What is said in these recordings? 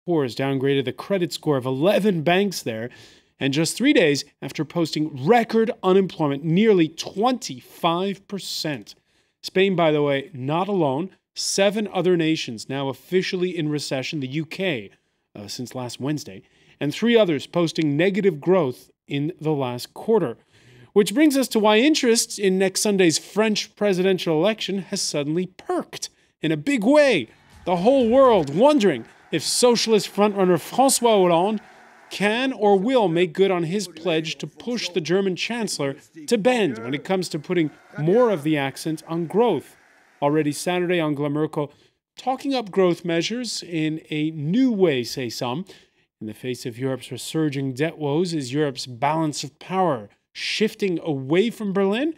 Poor's downgraded the credit score of 11 banks there, and just 3 days after posting record unemployment, nearly 25%. Spain, by the way, not alone. 7 other nations now officially in recession, the UK since last Wednesday, and 3 others posting negative growth in the last quarter. Which brings us to why interest in next Sunday's French presidential election has suddenly perked in a big way. The whole world wondering if socialist frontrunner François Hollande can or will make good on his pledge to push the German chancellor to bend when it comes to putting more of the accent on growth. Already Saturday, Angela Merkel talking up growth measures in a new way, say some. In the face of Europe's resurging debt woes, is Europe's balance of power shifting away from Berlin?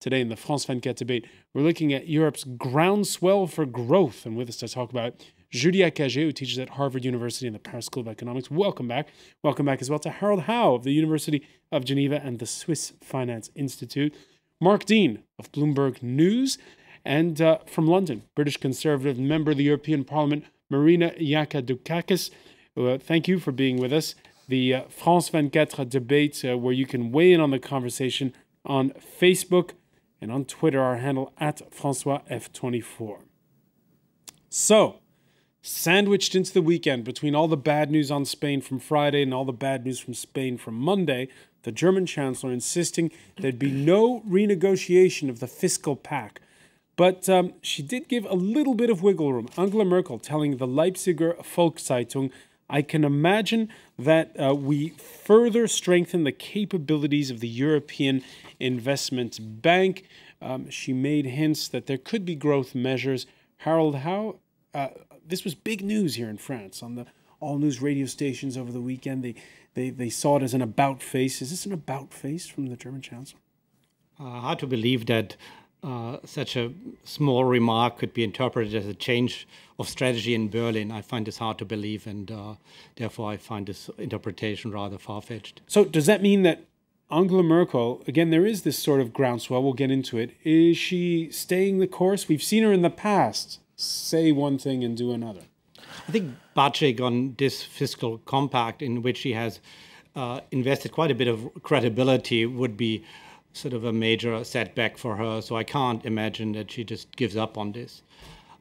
Today in the France 24 debate, we're looking at Europe's groundswell for growth. And with us to talk about it, Julia Cagé, who teaches at Harvard University in the Paris School of Economics. Welcome back. Welcome back as well to Harold Howe of the University of Geneva and the Swiss Finance Institute. Mark Dean of Bloomberg News. And from London, British Conservative member of the European Parliament, Marina Yakadoukakis. Thank you for being with us. The France 24 debate, where you can weigh in on the conversation on Facebook and on Twitter, our handle at FrancoisF24. So, sandwiched into the weekend between all the bad news on Spain from Friday and all the bad news from Spain from Monday, the German chancellor insisting there'd be no renegotiation of the fiscal pact. But she did give a little bit of wiggle room. Angela Merkel telling the Leipziger Volkszeitung, I can imagine that we further strengthen the capabilities of the European Investment Bank. She made hints that there could be growth measures. Harold, how this was big news here in France on the all-news radio stations over the weekend. They saw it as an about face. Is this an about face from the German chancellor? Hard to believe that such a small remark could be interpreted as a change of strategy in Berlin. I find this hard to believe, and therefore I find this interpretation rather far-fetched. So does that mean that Angela Merkel, again, there is this sort of groundswell, we'll get into it. Is she staying the course? We've seen her in the past say one thing and do another. I think budging on this fiscal compact, in which she has invested quite a bit of credibility, would be sort of a major setback for her. So I can't imagine that she just gives up on this.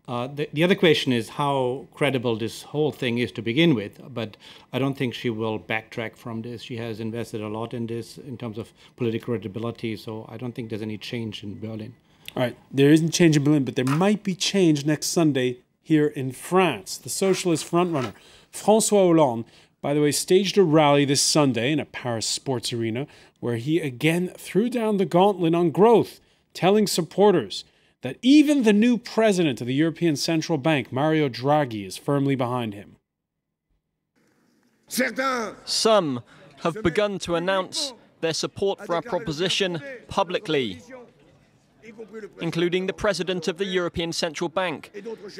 The other question is how credible this whole thing is to begin with, but I don't think she will backtrack from this. She has invested a lot in this in terms of political credibility, so I don't think there's any change in Berlin. All right, there isn't change in Berlin, but there might be change next Sunday here in France. The socialist frontrunner, François Hollande, by the way, staged a rally this Sunday in a Paris sports arena where he again threw down the gauntlet on growth, telling supporters that even the new president of the European Central Bank, Mario Draghi, is firmly behind him. Some have begun to announce their support for our proposition publicly, including the president of the European Central Bank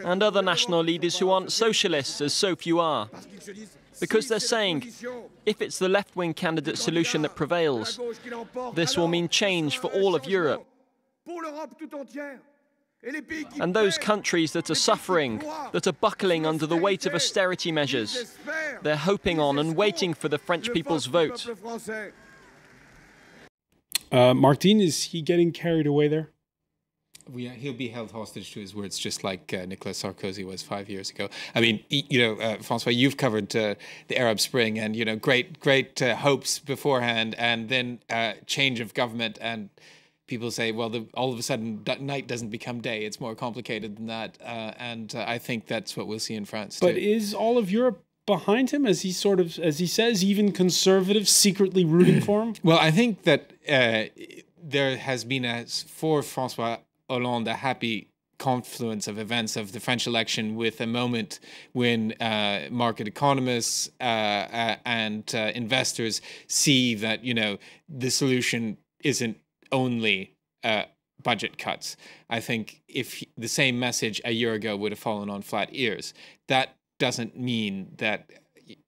and other national leaders who aren't socialists, as so few are. Because they're saying, if it's the left-wing candidate solution that prevails, this will mean change for all of Europe. And those countries that are suffering, that are buckling under the weight of austerity measures, they're hoping on and waiting for the French people's vote. Martin, is he getting carried away there? He'll be held hostage to his words, just like Nicolas Sarkozy was 5 years ago. I mean, François, you've covered the Arab Spring, and great hopes beforehand, and then change of government, and people say, well, all of a sudden night doesn't become day. It's more complicated than that, and I think that's what we'll see in France too. But is all of Europe behind him, as he says, even conservatives secretly rooting for him? Well, I think that there has been, for François Hollande, a happy confluence of events of the French election, with a moment when market economists and investors see that the solution isn't only budget cuts. I think if the same message a year ago would have fallen on flat ears, that doesn't mean that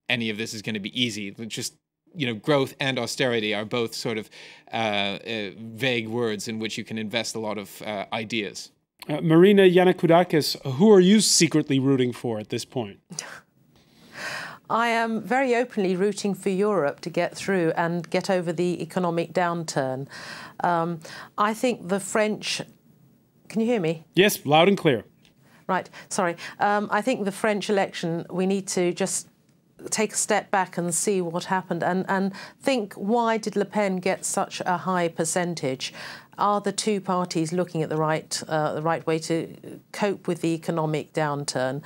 any of this is going to be easy. Just growth and austerity are both sort of vague words in which you can invest a lot of ideas. Marina Yanakoudakis, who are you secretly rooting for at this point? I am very openly rooting for Europe to get through and get over the economic downturn. I think the French... Can you hear me? Yes, loud and clear. Right, sorry. I think the French election, we need to just take a step back and see what happened and think, why did Le Pen get such a high percentage? Are the two parties looking at the right way to cope with the economic downturn?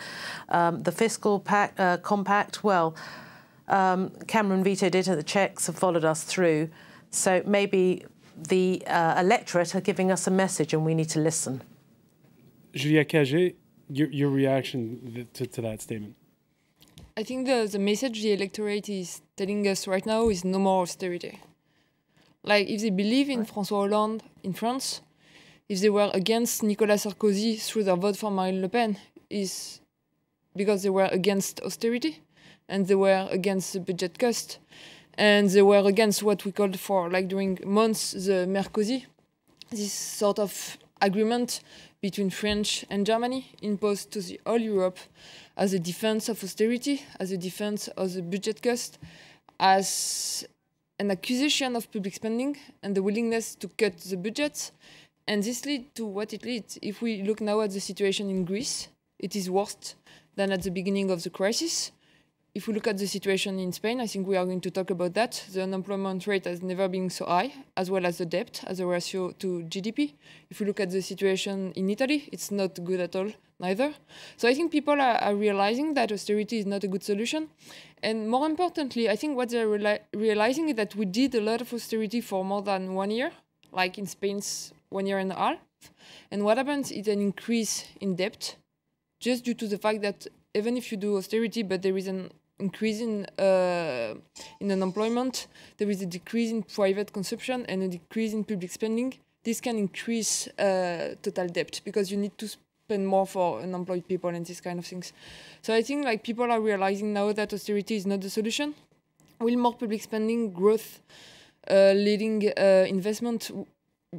The fiscal compact, well, Cameron vetoed it, the Czechs have followed us through. So maybe the electorate are giving us a message and we need to listen. Julia Cagé, your reaction to that statement? I think the message the electorate is telling us right now is no more austerity. Like, if they believe in François Hollande in France, if they were against Nicolas Sarkozy through their vote for Marine Le Pen, is because they were against austerity, and they were against the budget cost, and they were against what we called for, like during months, the Mercosur, this sort of agreement between France and Germany imposed to the whole Europe as a defense of austerity, as a defense of the budget cost, as an accusation of public spending and the willingness to cut the budget. And this leads to what it leads. If we look now at the situation in Greece, it is worse than at the beginning of the crisis. If we look at the situation in Spain, I think we are going to talk about that. The unemployment rate has never been so high, as well as the debt as a ratio to GDP. If we look at the situation in Italy, it's not good at all, neither. So I think people are realizing that austerity is not a good solution. And more importantly, I think what they're realizing is that we did a lot of austerity for more than 1 year, like in Spain's 1 year and a half. And what happens is an increase in debt, just due to the fact that even if you do austerity, but there is an increase in unemployment, there is a decrease in private consumption and a decrease in public spending, this can increase total debt because you need to spend more for unemployed people and these kind of things. So I think like people are realizing now that austerity is not the solution. Will more public spending, growth, leading investment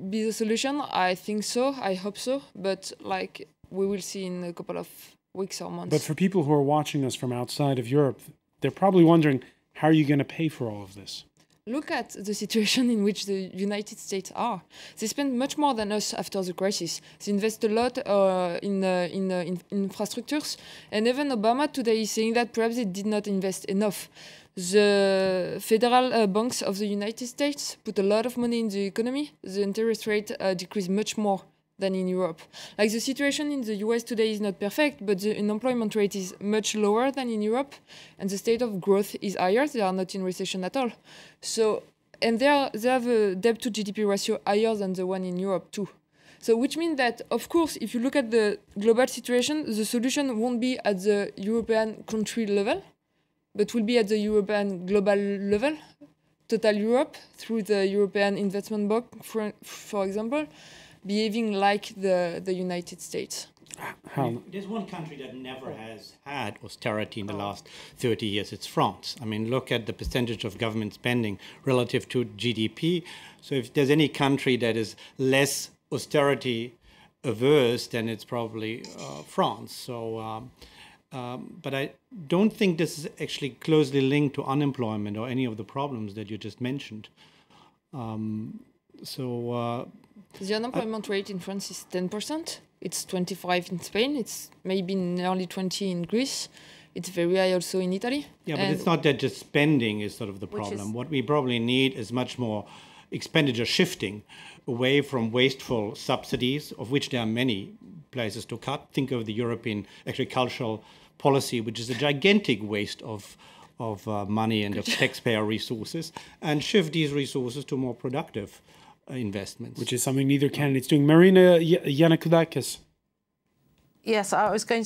be the solution? I think so. I hope so. But like we will see in a couple of weeks or months. But for people who are watching us from outside of Europe, they're probably wondering, how are you going to pay for all of this? Look at the situation in which the United States are. They spend much more than us after the crisis. They invest a lot in infrastructures. And even Obama today is saying that perhaps they did not invest enough. The federal banks of the United States put a lot of money in the economy. The interest rate decreased much more than in Europe. Like the situation in the US today is not perfect, but the unemployment rate is much lower than in Europe, and the state of growth is higher. They are not in recession at all. So, and they have a debt to GDP ratio higher than the one in Europe too. So, which means that, of course, if you look at the global situation, the solution won't be at the European country level, but will be at the European global level, total Europe, through the European Investment Bank, for example, behaving like the United States. There's one country that never has had austerity in the last 30 years. It's France. I mean, look at the percentage of government spending relative to GDP. So if there's any country that is less austerity averse, then it's probably France. So, but I don't think this is actually closely linked to unemployment or any of the problems that you just mentioned. The unemployment rate in France is 10%. It's 25% in Spain. It's maybe nearly 20% in Greece. It's very high also in Italy. Yeah, but it's not that just spending is sort of the problem. What we probably need is much more expenditure shifting away from wasteful subsidies, of which there are many places to cut. Think of the European agricultural policy, which is a gigantic waste of money and of taxpayer resources, and shift these resources to more productive investments. Which is something neither candidate's doing. Marina Yannakoudakis. Yes, I was going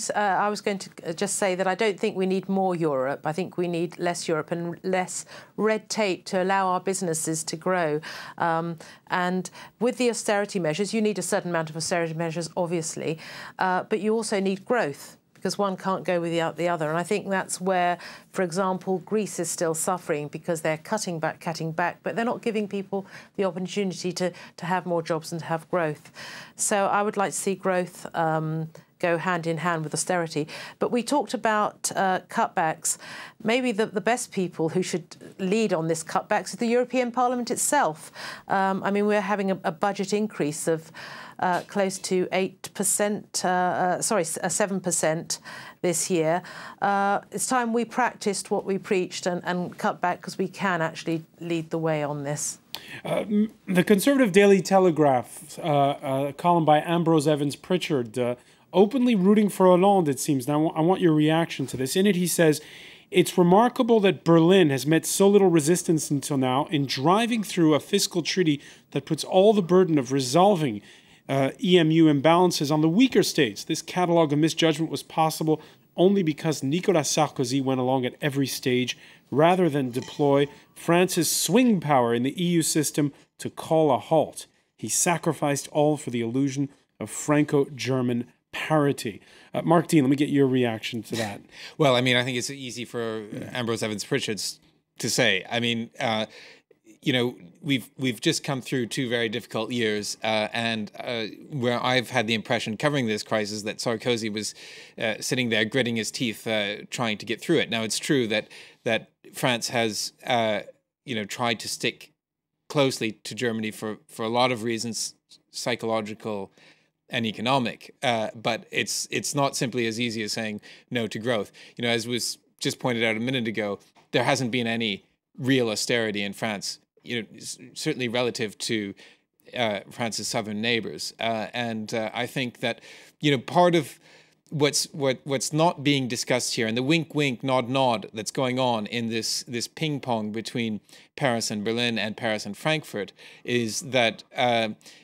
to just say that I don't think we need more Europe. I think we need less Europe and less red tape to allow our businesses to grow. And with the austerity measures, you need a certain amount of austerity measures, obviously, but you also need growth, because one can't go without the other. And I think that's where, for example, Greece is still suffering because they're cutting back, but they're not giving people the opportunity to have more jobs and to have growth. So I would like to see growth go hand in hand with austerity. But we talked about cutbacks. Maybe the best people who should lead on this cutbacks is the European Parliament itself. I mean, we're having a budget increase of close to 7% this year. It's time we practiced what we preached and cut back, because we can actually lead the way on this. The Conservative Daily Telegraph, a column by Ambrose Evans Pritchard, openly rooting for Hollande, it seems. Now, I want your reaction to this. In it, he says, "It's remarkable that Berlin has met so little resistance until now in driving through a fiscal treaty that puts all the burden of resolving EMU imbalances on the weaker states. This catalogue of misjudgment was possible only because Nicolas Sarkozy went along at every stage rather than deploy France's swing power in the EU system to call a halt. He sacrificed all for the illusion of Franco-German parity." Mark Dean, let me get your reaction to that. Well, I mean, I think it's easy for Ambrose Evans Pritchard to say. I mean, you know, we've just come through 2 very difficult years, and where I've had the impression covering this crisis that Sarkozy was sitting there gritting his teeth, trying to get through it. Now, it's true that France has, you know, tried to stick closely to Germany for a lot of reasons, psychological and economic, but it's not simply as easy as saying no to growth. You know, as was just pointed out a minute ago, there hasn't been any real austerity in France, you know, certainly relative to France's southern neighbors. And I think that, you know, part of what's not being discussed here, and the wink, wink, nod, nod that's going on in this ping pong between Paris and Berlin and Paris and Frankfurt, is that,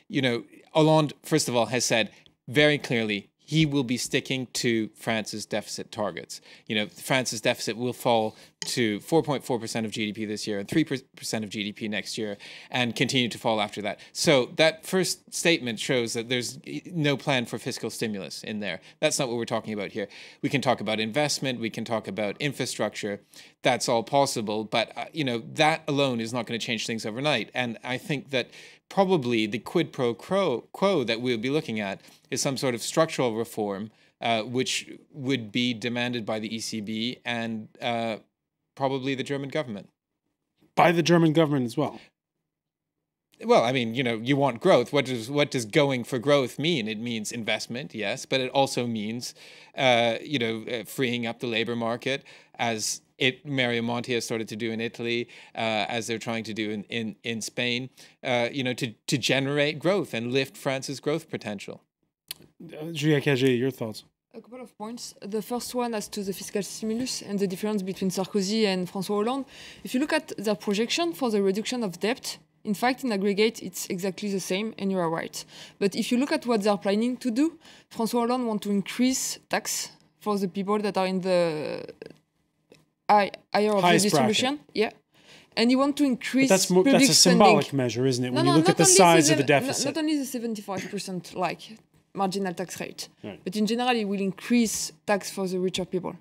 you know, Hollande, first of all, has said very clearly he will be sticking to France's deficit targets. You know, France's deficit will fall to 4.4% of GDP this year and 3% of GDP next year, and continue to fall after that. So that first statement shows that there's no plan for fiscal stimulus in there. That's not what we're talking about here. We can talk about investment, we can talk about infrastructure. That's all possible, but you know, that alone is not going to change things overnight. And I think that probably the quid pro quo that we'll be looking at is some sort of structural reform, which would be demanded by the ECB and probably the German government. By the German government as well? Well, I mean, you know, you want growth. What does going for growth mean? It means investment, yes, but it also means, you know, freeing up the labor market, as Mario Monti has started to do in Italy, as they're trying to do in Spain, you know, to generate growth and lift France's growth potential. Julia Cagé, your thoughts? A couple of points. The first one as to the fiscal stimulus and the difference between Sarkozy and François Hollande. If you look at their projection for the reduction of debt, in fact, in aggregate, it's exactly the same, and you are right. But if you look at what they're planning to do, François Hollande wants to increase tax for the people that are in the higher of the distribution. Bracket. Yeah. And you want to increase that's public a symbolic spending. measure, isn't it? When you look at the size of the deficit. Not only the 75% like marginal tax rate, right, but in general, it will increase tax for the richer people.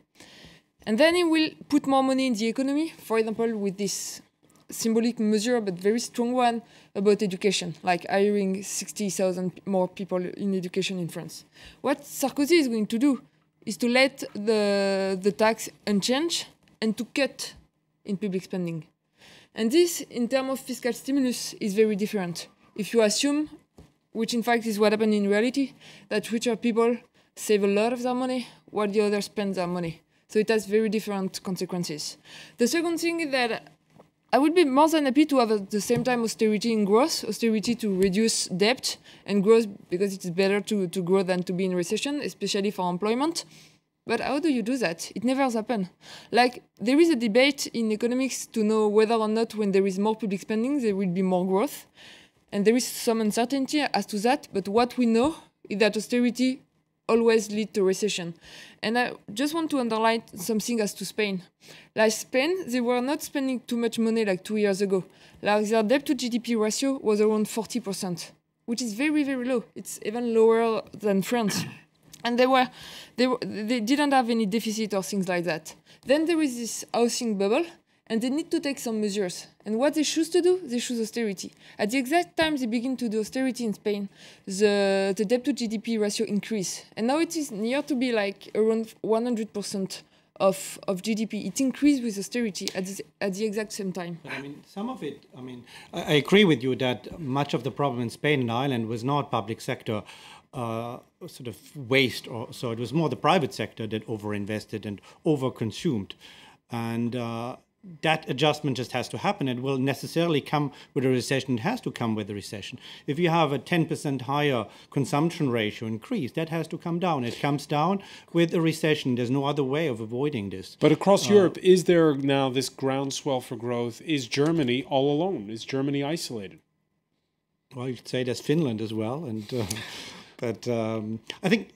And then it will put more money in the economy, for example, with this symbolic measure, but very strong one, about education, like hiring 60,000 more people in education in France. What Sarkozy is going to do is to let the tax unchanged and to cut in public spending. And this, in terms of fiscal stimulus, is very different. If you assume, which in fact is what happened in reality, that richer people save a lot of their money while the others spend their money. So it has very different consequences. The second thing is that I would be more than happy to have at the same time austerity and growth, austerity to reduce debt, and growth because it's better to grow than to be in recession, especially for employment. But how do you do that? It never happens. Like, there is a debate in economics to know whether or not when there is more public spending, there will be more growth. And there is some uncertainty as to that, but what we know is that austerity always leads to recession. And I just want to underline something as to Spain. Like Spain, they were not spending too much money like 2 years ago. Like their debt to GDP ratio was around 40%, which is very, very low. It's even lower than France. And they didn't have any deficit or things like that. Then there is this housing bubble, and they need to take some measures. And what they choose to do, they choose austerity. At the exact time they begin to do austerity in Spain, the debt to GDP ratio increased. And now it is near to be like around 100% of GDP. It increased with austerity at the exact same time. But I mean, some of it, I mean, I agree with you that much of the problem in Spain and Ireland was not public sector sort of waste, or so it was more the private sector that overinvested and overconsumed. And that adjustment just has to happen. It will necessarily come with a recession. It has to come with a recession. If you have a 10% higher consumption ratio increase, that has to come down. It comes down with a recession. There's no other way of avoiding this. But across Europe, is there now this groundswell for growth? Is Germany all alone? Is Germany isolated? Well, you'd say there's Finland as well. And but I think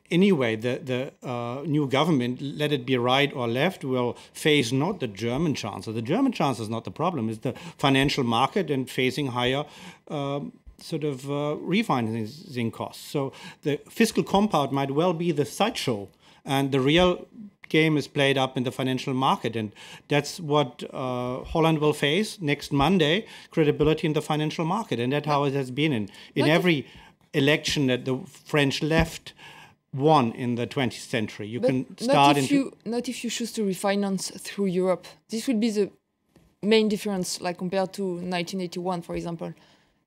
anyway, the new government, let it be right or left, will face not the German chancellor. The German chancellor is not the problem. It's the financial market and facing higher refinancing costs. So the fiscal compact might well be the sideshow, and the real game is played up in the financial market. And that's what Holland will face next Monday, credibility in the financial market. And that's how it has been in every election that the French left won in the 20th century. You can start not if you choose to refinance through Europe. This would be the main difference, like compared to 1981, for example.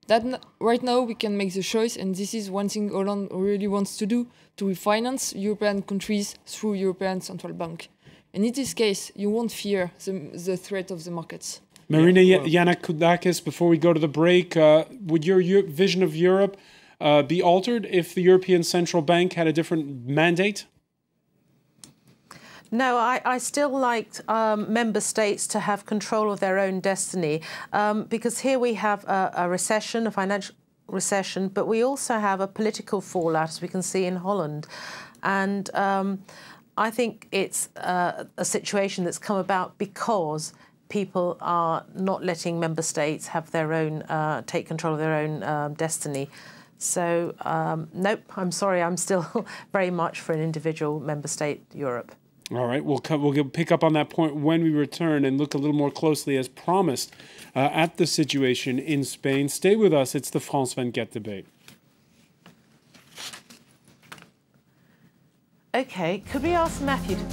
That right now we can make the choice, and this is one thing Hollande really wants to do, to refinance European countries through European Central Bank. And in this case, you won't fear the threat of the markets. Marina Yannakoudakis, before we go to the break, would your vision of Europe be altered if the European Central Bank had a different mandate? No, I still liked member states to have control of their own destiny, because here we have a recession, a financial recession, but we also have a political fallout, as we can see in Holland. And I think it's a situation that's come about because people are not letting member states have their own, take control of their own destiny. So, nope, I'm sorry, I'm still very much for an individual member state Europe. All right, we'll pick up on that point when we return and look a little more closely, as promised, at the situation in Spain. Stay with us. It's the France 24 debate. Okay, could we ask Matthew to